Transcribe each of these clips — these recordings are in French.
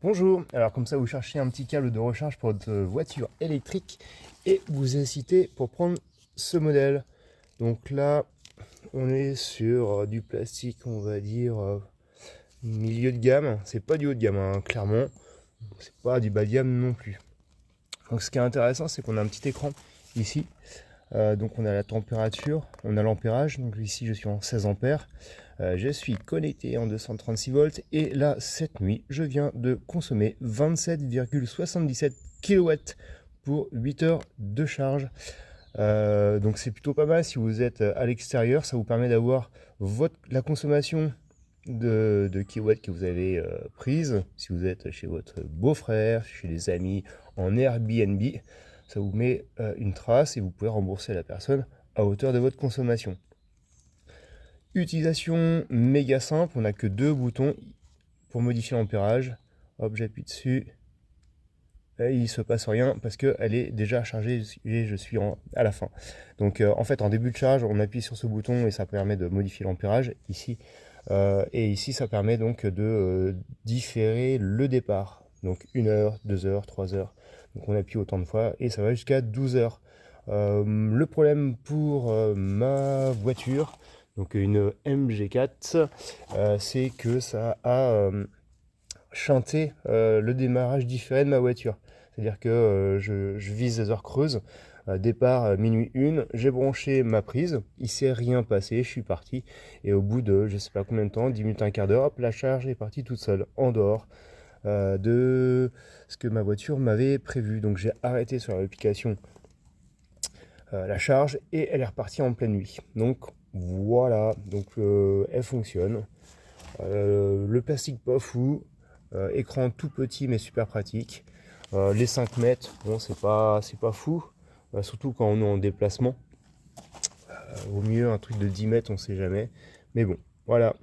Bonjour, alors comme ça vous cherchez un petit câble de recharge pour votre voiture électrique et vous hésitez pour prendre ce modèle. Donc là on est sur du plastique, on va dire milieu de gamme, c'est pas du haut de gamme hein, clairement, c'est pas du bas de gamme non plus. Donc ce qui est intéressant c'est qu'on a un petit écran ici. Donc on a la température, on a l'ampérage, donc ici je suis en 16 ampères, je suis connecté en 236 volts et là cette nuit je viens de consommer 27,77 kW pour 8 heures de charge. Donc c'est plutôt pas mal si vous êtes à l'extérieur, ça vous permet d'avoir la consommation de kilowatts que vous avez prise. Si vous êtes chez votre beau-frère, chez des amis, en Airbnb, ça vous met une trace et vous pouvez rembourser la personne à hauteur de votre consommation. Utilisation méga simple, on n'a que deux boutons pour modifier l'ampérage. Hop, j'appuie dessus. Et il ne se passe rien parce qu'elle est déjà chargée et je suis à la fin. Donc en fait en début de charge on appuie sur ce bouton et ça permet de modifier l'ampérage ici. Et ici ça permet donc de différer le départ. Donc 1 heure, 2 heures, 3 heures. Donc on appuie autant de fois et ça va jusqu'à 12 heures. Le problème pour ma voiture, donc une MG4, c'est que ça a chanté le démarrage différé de ma voiture. C'est-à-dire que je vise les heures creuses, départ minuit 1, j'ai branché ma prise, il s'est rien passé, je suis parti, et au bout de je sais pas combien de temps, 10 minutes, un quart d'heure, hop, la charge est partie toute seule, en dehors de ce que ma voiture m'avait prévu. Donc j'ai arrêté sur l'application la charge et elle est repartie en pleine nuit. Donc voilà, donc elle fonctionne. Le plastique pas fou, écran tout petit mais super pratique. Les 5 mètres, bon c'est pas fou, surtout quand on est en déplacement. Au mieux un truc de 10 mètres, on sait jamais. Mais bon, voilà.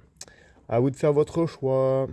À vous de faire votre choix.